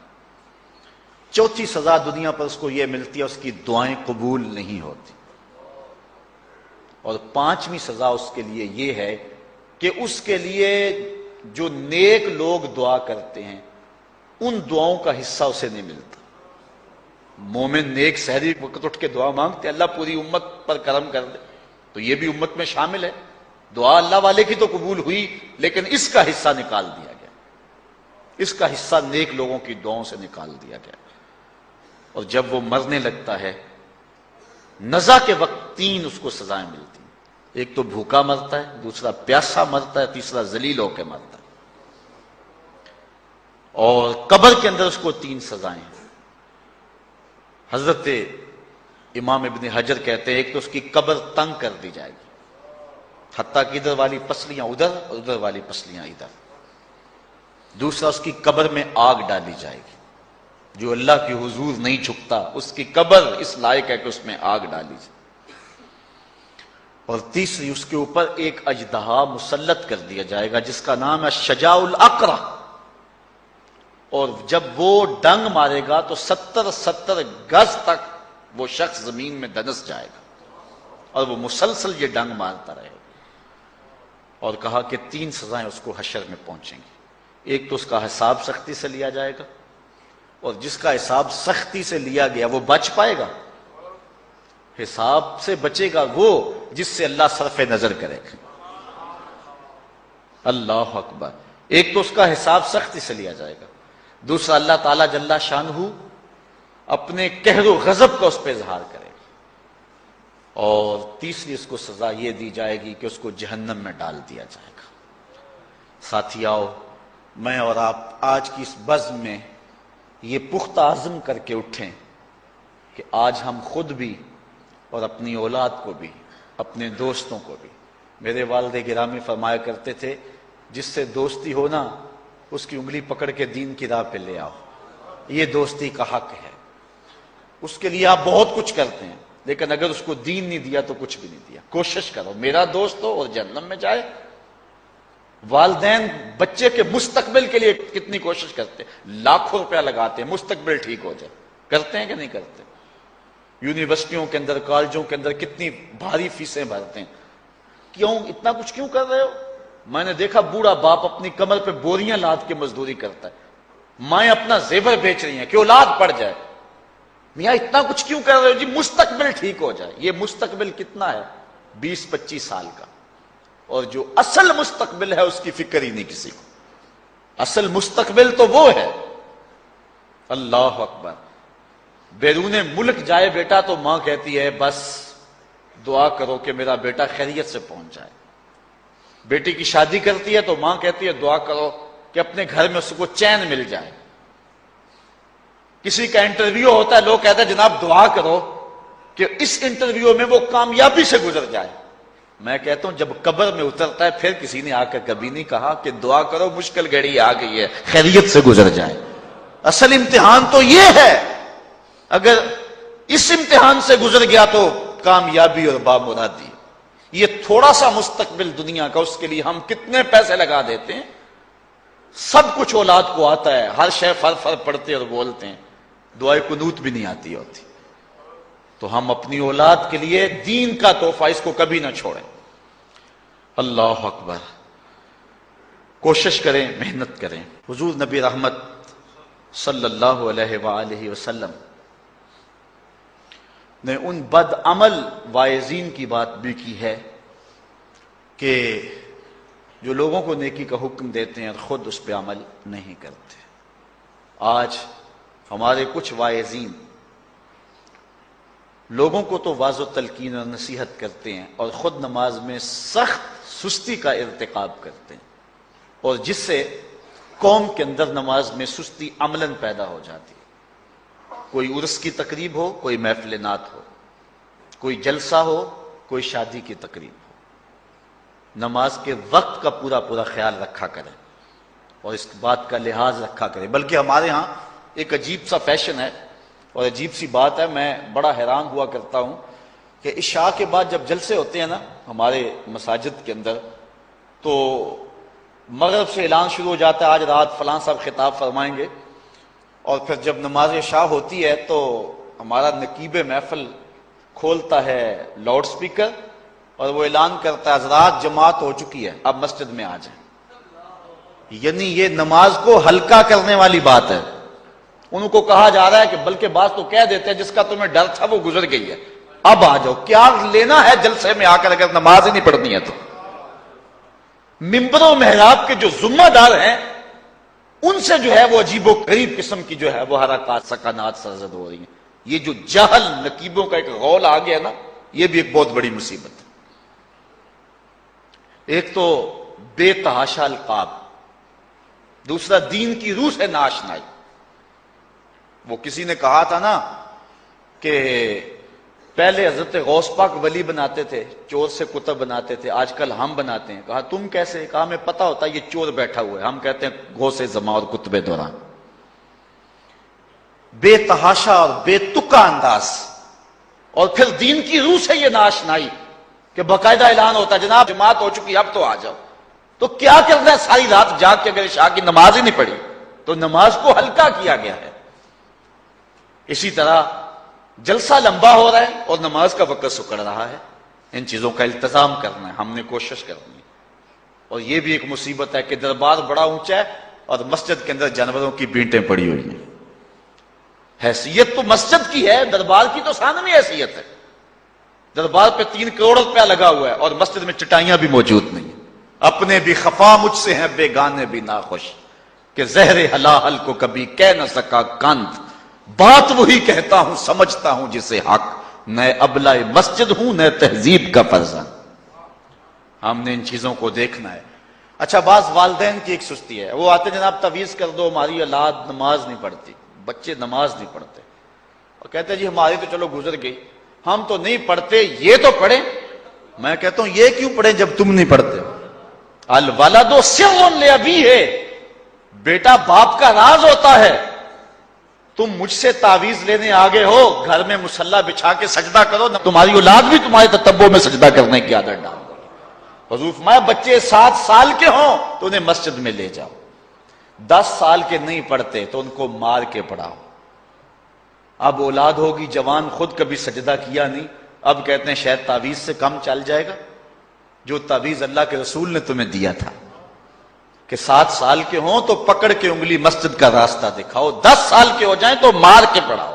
[SPEAKER 1] چوتھی سزا دنیا پر اس کو یہ ملتی ہے اس کی دعائیں قبول نہیں ہوتی، اور پانچویں سزا اس کے لیے یہ ہے کہ اس کے لیے جو نیک لوگ دعا کرتے ہیں ان دعاؤں کا حصہ اسے نہیں ملتا۔ مومن نیک سحری وقت اٹھ کے دعا مانگتے اللہ پوری امت پر کرم کر دے، تو یہ بھی امت میں شامل ہے، دعا اللہ والے کی تو قبول ہوئی لیکن اس کا حصہ نکال دیا گیا، اس کا حصہ نیک لوگوں کی دعاؤں سے نکال دیا گیا۔ اور جب وہ مرنے لگتا ہے نزا کے وقت 3 اس کو سزائیں ملتی ہیں، ایک تو بھوکا مرتا ہے، دوسرا پیاسا مرتا ہے، تیسرا ذلیل ہو کے مرتا ہے۔ اور قبر کے اندر اس کو 3 سزائیں ہیں۔ حضرت امام ابن حجر کہتے ہیں ایک تو اس کی قبر تنگ کر دی جائے گی، حتیٰ کہ ادھر والی پسلیاں ادھر اور ادھر والی پسلیاں ادھر۔ دوسرا اس کی قبر میں آگ ڈالی جائے گی، جو اللہ کے حضور نہیں جھکتا اس کی قبر اس لائق ہے کہ اس میں آگ ڈالی جائے۔ اور تیسری اس کے اوپر ایک اژدہا مسلط کر دیا جائے گا جس کا نام ہے شجاع الاقرع، اور جب وہ ڈنگ مارے گا تو 70 گز تک وہ شخص زمین میں دنس جائے گا اور وہ مسلسل یہ ڈنگ مارتا رہے گا۔ اور کہا کہ 3 سزائیں اس کو حشر میں پہنچیں گی، ایک تو اس کا حساب سختی سے لیا جائے گا، اور جس کا حساب سختی سے لیا گیا وہ بچ پائے گا؟ حساب سے بچے گا وہ جس سے اللہ صرف نظر کرے گا۔ اللہ اکبر۔ ایک تو اس کا حساب سختی سے لیا جائے گا، دوسرا اللہ تعالیٰ جل شانہ اپنے قہر و غضب کا اس پہ اظہار کرے گا، اور تیسری اس کو سزا یہ دی جائے گی کہ اس کو جہنم میں ڈال دیا جائے گا۔ ساتھیاؤ، میں اور آپ آج کی اس بزم میں یہ پختہ عزم کر کے اٹھیں کہ آج ہم خود بھی اور اپنی اولاد کو بھی، اپنے دوستوں کو بھی، میرے والد گرامی فرمایا کرتے تھے جس سے دوستی ہو نا اس کی انگلی پکڑ کے دین کی راہ پہ لے آؤ، یہ دوستی کا حق ہے۔ اس کے لیے آپ بہت کچھ کرتے ہیں، لیکن اگر اس کو دین نہیں دیا تو کچھ بھی نہیں دیا۔ کوشش کرو میرا دوست ہو اور جہنم میں جائے۔ والدین بچے کے مستقبل کے لیے کتنی کوشش کرتے ہیں، لاکھوں روپیہ لگاتے ہیں مستقبل ٹھیک ہو جائے، کرتے ہیں کہ نہیں کرتے؟ یونیورسٹیوں کے اندر، کالجوں کے اندر کتنی بھاری فیسیں بھرتے ہیں، کیوں اتنا کچھ کیوں کر رہے ہو؟ میں نے دیکھا بوڑھا باپ اپنی کمر پہ بوریاں لاد کے مزدوری کرتا ہے، مائیں اپنا زیور بیچ رہی ہیں کہ اولاد پڑ جائے۔ میاں اتنا کچھ کیوں کر رہے ہو؟ جی مستقبل ٹھیک ہو جائے۔ یہ مستقبل کتنا ہے؟ 20-25 سال کا، اور جو اصل مستقبل ہے اس کی فکر ہی نہیں کسی کو۔ اصل مستقبل تو وہ ہے۔ اللہ اکبر۔ بیرون ملک جائے بیٹا تو ماں کہتی ہے بس دعا کرو کہ میرا بیٹا خیریت سے پہنچ جائے۔ بیٹی کی شادی کرتی ہے تو ماں کہتی ہے دعا کرو کہ اپنے گھر میں اس کو چین مل جائے۔ کسی کا انٹرویو ہوتا ہے، لوگ کہتے ہیں جناب دعا کرو کہ اس انٹرویو میں وہ کامیابی سے گزر جائے۔ میں کہتا ہوں جب قبر میں اترتا ہے پھر کسی نے آ کر کبھی نہیں کہا کہ دعا کرو مشکل گھڑی آ گئی ہے خیریت سے گزر جائے۔ اصل امتحان تو یہ ہے، اگر اس امتحان سے گزر گیا تو کامیابی اور بامرادی۔ یہ تھوڑا سا مستقبل دنیا کا، اس کے لیے ہم کتنے پیسے لگا دیتے ہیں، سب کچھ اولاد کو آتا ہے، ہر شے فر فر پڑھتے اور بولتے ہیں، دعائے قنوت بھی نہیں آتی ہوتی۔ تو ہم اپنی اولاد کے لیے دین کا تحفہ اس کو کبھی نہ چھوڑیں۔ اللہ اکبر۔ کوشش کریں، محنت کریں۔ حضور نبی رحمت صلی اللہ علیہ وآلہ وسلم نے ان بد عمل واعظین کی بات بھی کی ہے کہ جو لوگوں کو نیکی کا حکم دیتے ہیں اور خود اس پہ عمل نہیں کرتے۔ آج ہمارے کچھ واعظین لوگوں کو تو واضح تلقین اور نصیحت کرتے ہیں اور خود نماز میں سخت سستی کا ارتکاب کرتے ہیں، اور جس سے قوم کے اندر نماز میں سستی عملاً پیدا ہو جاتی ہے۔ کوئی عرس کی تقریب ہو، کوئی محفل نعت ہو، کوئی جلسہ ہو، کوئی شادی کی تقریب ہو، نماز کے وقت کا پورا خیال رکھا کریں اور اس بات کا لحاظ رکھا کریں۔ بلکہ ہمارے ہاں ایک عجیب سا فیشن ہے اور عجیب سی بات ہے، میں بڑا حیران ہوا کرتا ہوں کہ عشاء کے بعد جب جلسے ہوتے ہیں نا ہمارے مساجد کے اندر، تو مغرب سے اعلان شروع ہو جاتا ہے آج رات فلاں صاحب خطاب فرمائیں گے، اور پھر جب نماز عشاء ہوتی ہے تو ہمارا نقیب محفل کھولتا ہے لاؤڈ سپیکر اور وہ اعلان کرتا ہے حضرات جماعت ہو چکی ہے، اب مسجد میں آ جائیں۔ یعنی یہ نماز کو ہلکا کرنے والی بات ہے۔ ان کو کہا جا رہا ہے کہ بلکہ بعض تو کہہ دیتے ہیں جس کا تمہیں ڈر تھا وہ گزر گئی ہے، اب آ جاؤ۔ کیا لینا ہے جلسے میں آ کر اگر نماز ہی نہیں پڑھنی ہے تو؟ ممبر و محراب کے جو ذمہ دار ہیں ان سے جو ہے وہ عجیب و غریب قسم کی جو ہے وہ حرکات سکنات سرزد ہو رہی ہیں۔ یہ جو جہل نقیبوں کا ایک غول آ گیا نا، یہ بھی ایک بہت بڑی مصیبت ہے۔ ایک تو بے تحاشا القاب، دوسرا دین کی روح سے ناآشنائی۔ وہ کسی نے کہا تھا نا کہ پہلے حضرت غوث پاک ولی بناتے تھے، چور سے کتب بناتے تھے، آج کل ہم بناتے ہیں۔ کہا تم کیسے؟ کہا ہمیں پتہ ہوتا ہے یہ چور بیٹھا ہوا ہے، ہم کہتے ہیں غوث زمان اور کتب دوران۔ بے تحاشا اور بے تکا انداز، اور پھر دین کی روح سے یہ ناآشنائی کہ باقاعدہ اعلان ہوتا ہے جناب جماعت ہو چکی اب تو آ جاؤ. تو کیا کرنا ہے ساری رات جاگ کے اگر عشاء کی نماز ہی نہیں پڑھی تو نماز کو ہلکا کیا گیا ہے. اسی طرح جلسہ لمبا ہو رہا ہے اور نماز کا وقت سکڑ رہا ہے. ان چیزوں کا التزام کرنا ہے, ہم نے کوشش کرنی ہے. اور یہ بھی ایک مصیبت ہے کہ دربار بڑا اونچا ہے اور مسجد کے اندر جانوروں کی بینٹیں پڑی ہوئی ہیں. حیثیت تو مسجد کی ہے, دربار کی تو ثانوی حیثیت ہے. دربار پہ 3 کروڑ روپیہ لگا ہوا ہے اور مسجد میں چٹائیاں بھی موجود نہیں. اپنے بھی خفا مجھ سے ہیں بیگانے بھی ناخوش, کہ زہر ہلاہل کو کبھی کہہ نہ سکا کند, بات وہی کہتا ہوں سمجھتا ہوں جسے حق, نئے ابلہ مسجد ہوں نئے تہذیب کا فرزند. ہم نے ان چیزوں کو دیکھنا ہے. اچھا, بعض والدین کی ایک سستی ہے, وہ آتے جناب تعویذ کر دو, ہماری اولاد نماز نہیں پڑھتی, بچے نماز نہیں پڑھتے, اور کہتے ہیں جی ہماری تو چلو گزر گئی, ہم تو نہیں پڑھتے, یہ تو پڑھیں. میں کہتا ہوں یہ کیوں پڑھیں جب تم نہیں پڑھتے؟ الولد سر لابیہ, بیٹا باپ کا راز ہوتا ہے. تم مجھ سے تعویذ لینے آگے ہو, گھر میں مصلی بچھا کے سجدہ کرو, تمہاری اولاد بھی تمہارے تتبع میں سجدہ کرنے کی عادت ڈال. حضور فرمایا بچے 7 سال کے ہوں تو انہیں مسجد میں لے جاؤ, 10 سال کے نہیں پڑھتے تو ان کو مار کے پڑھاؤ. اب اولاد ہوگی جوان, خود کبھی سجدہ کیا نہیں, اب کہتے ہیں شاید تعویذ سے کم چل جائے گا. جو تعویذ اللہ کے رسول نے تمہیں دیا تھا کہ 7 سال کے ہوں تو پکڑ کے انگلی مسجد کا راستہ دکھاؤ, 10 سال کے ہو جائیں تو مار کے پڑھاؤ,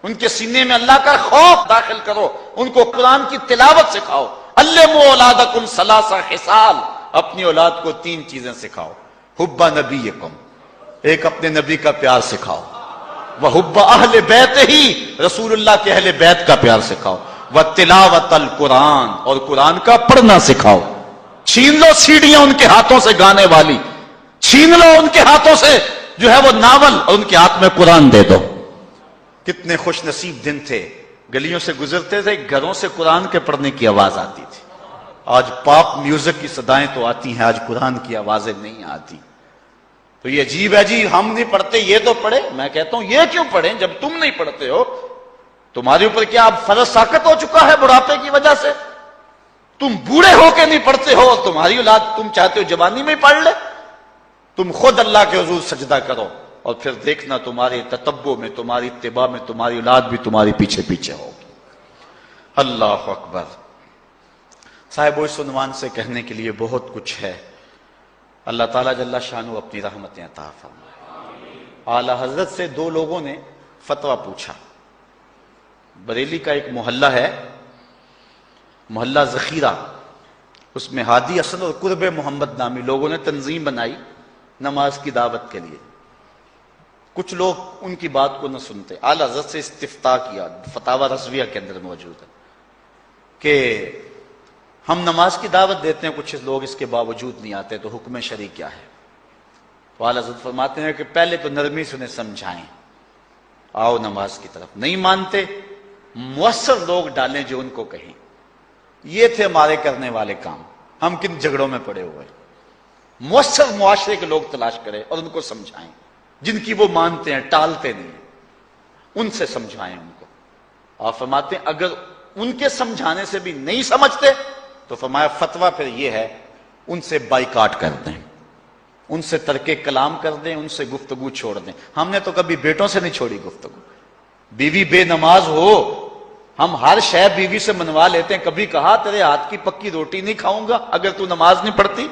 [SPEAKER 1] ان کے سینے میں اللہ کا خوف داخل کرو, ان کو قرآن کی تلاوت سکھاؤ. علموا اولادکم 3 خصال, اپنی اولاد کو 3 چیزیں سکھاؤ. حب نبیکم, ایک اپنے نبی کا پیار سکھاؤ, وحب اہل بیت ہی, رسول اللہ کے اہل بیت کا پیار سکھاؤ, وتلاوت القرآن, اور قرآن کا پڑھنا سکھاؤ. چھین لو سیڑیاں ان کے ہاتھوں سے گانے والی, چھین لو ان کے ہاتھوں سے جو ہے وہ ناول, اور ان کے ہاتھ میں قرآن دے دو. کتنے خوش نصیب دن تھے, گلیوں سے گزرتے تھے, گھروں سے قرآن کے پڑھنے کی آواز آتی تھی. آج پاپ میوزک کی صدائیں تو آتی ہیں, آج قرآن کی آوازیں نہیں آتی. تو یہ عجیب ہے جی, ہم نہیں پڑھتے یہ تو پڑھے. میں کہتا ہوں یہ کیوں پڑھیں جب تم نہیں پڑھتے ہو؟ تمہارے اوپر کیا اب فرض ساقط ہو چکا ہے بڑھاپے کی وجہ سے؟ تم بوڑھے ہو کے نہیں پڑھتے ہو, تمہاری اولاد تم چاہتے ہو جوانی میں ہی پڑھ لے. تم خود اللہ کے حضور سجدہ کرو اور پھر دیکھنا تمہارے تتبع میں, تمہاری اتباع میں تمہاری اولاد بھی تمہاری پیچھے پیچھے ہوگی. اللہ اکبر. صاحب اس عنوان سے کہنے کے لیے بہت کچھ ہے. اللہ تعالیٰ جل شانہ اپنی رحمتیں عطا فرمائے. اعلی حضرت سے 2 لوگوں نے فتویٰ پوچھا. بریلی کا ایک محلہ ہے, محلہ ذخیرہ, اس میں ہادی حسن اور قرب محمد نامی لوگوں نے تنظیم بنائی نماز کی دعوت کے لیے. کچھ لوگ ان کی بات کو نہ سنتے. اعلی حضرت سے استفتاء کیا, فتاوی رضویہ کے اندر موجود ہے, کہ ہم نماز کی دعوت دیتے ہیں, کچھ لوگ اس کے باوجود نہیں آتے, تو حکم شرعی کیا ہے؟ تو اعلی حضرت فرماتے ہیں کہ پہلے تو نرمی سے انہیں سمجھائیں, آؤ نماز کی طرف. نہیں مانتے, مؤثر لوگ ڈالیں جو ان کو کہیں. یہ تھے ہمارے کرنے والے کام. ہم کن جھگڑوں میں پڑے ہوئے؟ مؤثر معاشرے کے لوگ تلاش کریں اور ان کو سمجھائیں, جن کی وہ مانتے ہیں, ٹالتے نہیں, ان سے سمجھائیں ان کو. آپ فرماتے ہیں اگر ان کے سمجھانے سے بھی نہیں سمجھتے تو فرمایا فتویٰ پھر یہ ہے ان سے بائیکاٹ کر دیں, ان سے ترک کلام کر دیں, ان سے گفتگو چھوڑ دیں. ہم نے تو کبھی بیٹوں سے نہیں چھوڑی گفتگو. بیوی بے نماز ہو, ہم ہر شے بیوی سے منوا لیتے ہیں. کبھی کہا تیرے ہاتھ کی پکی روٹی نہیں کھاؤں گا اگر تو نماز نہیں پڑھتی؟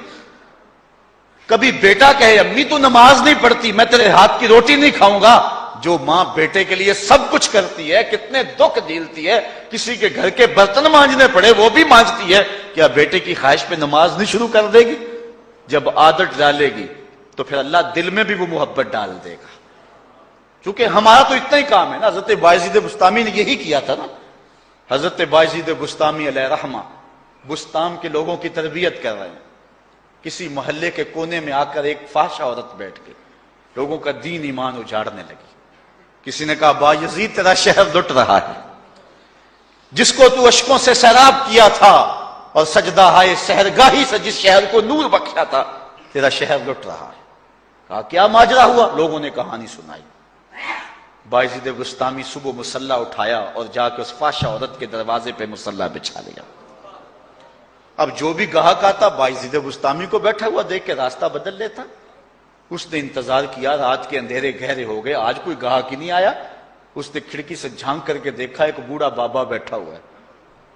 [SPEAKER 1] کبھی بیٹا کہے امی تو نماز نہیں پڑھتی, میں تیرے ہاتھ کی روٹی نہیں کھاؤں گا. جو ماں بیٹے کے لیے سب کچھ کرتی ہے, کتنے دکھ جھیلتی ہے, کسی کے گھر کے برتن مانجنے پڑے وہ بھی مانجتی ہے, کیا بیٹے کی خواہش پہ نماز نہیں شروع کر دے گی؟ جب عادت ڈالے گی تو پھر اللہ دل میں بھی وہ محبت ڈال دے گا. چونکہ ہمارا تو اتنا ہی کام ہے نا. حضرت بایزید بسطامی نے یہی کیا تھا نا. حضرت بایزید بسطامی علیہ رحمہ بسطام کے لوگوں کی تربیت کر رہے ہیں. کسی محلے کے کونے میں آ کر ایک فاحشہ عورت بیٹھ کے لوگوں کا دین ایمان اجاڑنے لگی. کسی نے کہا بایزید تیرا شہر لٹ رہا ہے, جس کو تو اشکوں سے سیراب کیا تھا اور سجدہ ہائے سحرگاہی سے جس شہر کو نور بخشا تھا, تیرا شہر لٹ رہا ہے. کہا کیا ماجرا ہوا؟ لوگوں نے کہانی سنائی. بایزید بسطامی صبح مصلی اٹھایا اور جا کے اس فاحشہ عورت کے دروازے پہ مصلی بچھا لیا. اب جو بھی گاہک آتا بایزید بسطامی کو بیٹھا ہوا دیکھ کے راستہ بدل لیتا. اس نے انتظار کیا، رات کے اندھیرے گہرے ہو گئے، آج کوئی گاہک ہی نہیں آیا. اس نے کھڑکی سے جھانک کر کے دیکھا ایک بوڑھا بابا بیٹھا ہوا ہے،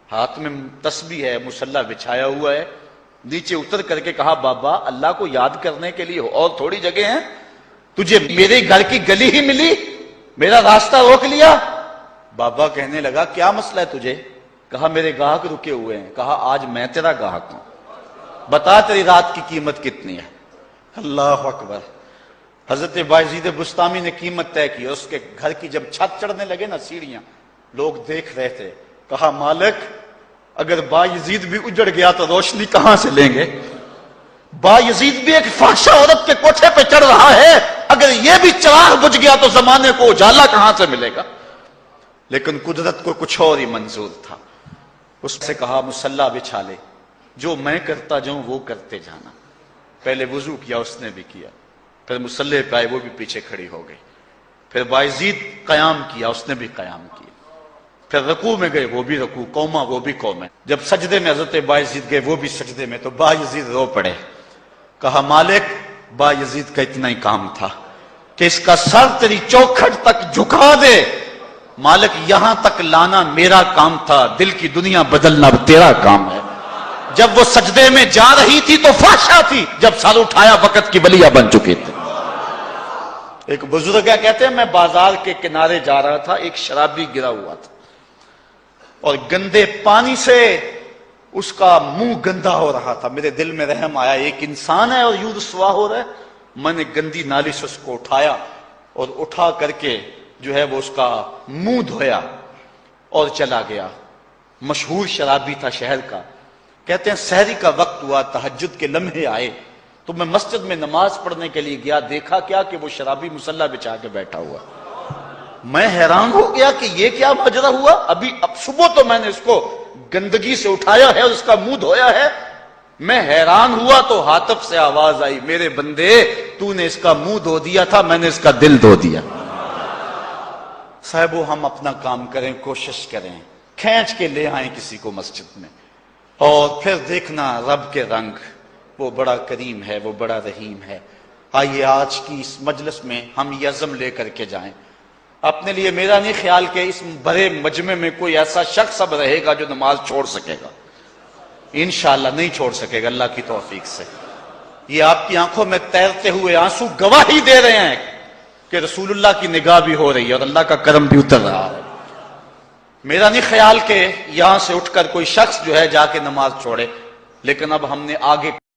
[SPEAKER 1] ہاتھ میں تسبیح ہے، مصلی بچھایا ہوا ہے. نیچے اتر کر کے کہا بابا اللہ کو یاد کرنے کے لیے اور تھوڑی جگہ ہیں، تجھے میرے گھر کی گلی ہی ملی، میرا راستہ روک لیا. بابا کہنے لگا کیا مسئلہ ہے تجھے؟ کہا میرے گاہک رکے ہوئے ہیں. کہا آج میں تیرا گاہک ہوں، بتا تیری رات کی قیمت کتنی ہے. اللہ اکبر. حضرت بایزید بسطامی نے قیمت طے کی. اس کے گھر کی جب چھت چڑھنے لگے نا سیڑھیاں، لوگ دیکھ رہے تھے. کہا مالک اگر بایزید بھی اجڑ گیا تو روشنی کہاں سے لیں گے؟ بایزید بھی ایک فحشہ عورت کے کوٹھے پہ چڑھ رہا ہے، اگر یہ بھی چراغ بجھ گیا تو زمانے کو اجالا کہاں سے ملے گا؟ لیکن قدرت کو کچھ اور ہی منظور تھا. اس سے کہا مصلی بچھا لے، جو میں کرتا جاؤں وہ کرتے جانا. پہلے وضو کیا، اس نے بھی کیا، پھر مصلی پہ آئے، وہ بھی پیچھے کھڑی ہو گئی. پھر بایزید قیام کیا، اس نے بھی قیام کیا. پھر رکوع میں گئے، وہ بھی رکوع، قوما وہ بھی قومیں. جب سجدے میں حضرت بایزید گئے، وہ بھی سجدے میں، تو بایزید رو پڑے. کہا مالک بایزید کا اتنا ہی کام تھا کہ اس کا سر تیری چوکھٹ تک جھکا دے. مالک یہاں تک لانا میرا کام تھا، دل کی دنیا بدلنا تیرا کام ہے. جب وہ سجدے میں جا رہی تھی تو فحشہ تھی، جب سر اٹھایا وقت کی ولیہ بن چکی تھی. ایک بزرگ ہے کہتے ہیں میں بازار کے کنارے جا رہا تھا، ایک شرابی گرا ہوا تھا اور گندے پانی سے اس کا منہ گندا ہو رہا تھا. میرے دل میں رحم آیا، ایک انسان ہے اور یوں رسوا ہو رہا ہے. میں نے گندی نالی سے اس کو اٹھایا اور اٹھا کر کے جو ہے وہ اس کا منہ دھویا اور چلا گیا. مشہور شرابی تھا شہر کا. کہتے ہیں سحری کا وقت ہوا، تہجد کے لمحے آئے تو میں مسجد میں نماز پڑھنے کے لیے گیا. دیکھا کیا کہ وہ شرابی مصلی بچھا کے بیٹھا ہوا. میں حیران ہو گیا کہ یہ کیا ماجرا ہوا. اب صبح تو میں نے اس کو گندگی سے اٹھایا ہے اور اس کا منہ دھویا ہے. میں حیران ہوا تو حاطب سے آواز آئی میرے بندے تو نے اس کا منہ دھو دیا تھا، میں نے اس کا دل دھو دیا. صاحبو ہم اپنا کام کریں، کوشش کریں، کھینچ کے لے آئیں کسی کو مسجد میں، اور پھر دیکھنا رب کے رنگ. وہ بڑا کریم ہے، وہ بڑا رحیم ہے. آئیے آج کی اس مجلس میں ہم یہ عزم لے کر کے جائیں. اپنے لیے میرا نہیں خیال کہ اس بڑے مجمع میں کوئی ایسا شخص اب رہے گا جو نماز چھوڑ سکے گا. انشاءاللہ نہیں چھوڑ سکے گا اللہ کی توفیق سے. یہ آپ کی آنکھوں میں تیرتے ہوئے آنسو گواہی دے رہے ہیں کہ رسول اللہ کی نگاہ بھی ہو رہی ہے اور اللہ کا کرم بھی اتر رہا ہے. میرا نہیں خیال کہ یہاں سے اٹھ کر کوئی شخص جو ہے جا کے نماز چھوڑے، لیکن اب ہم نے آگے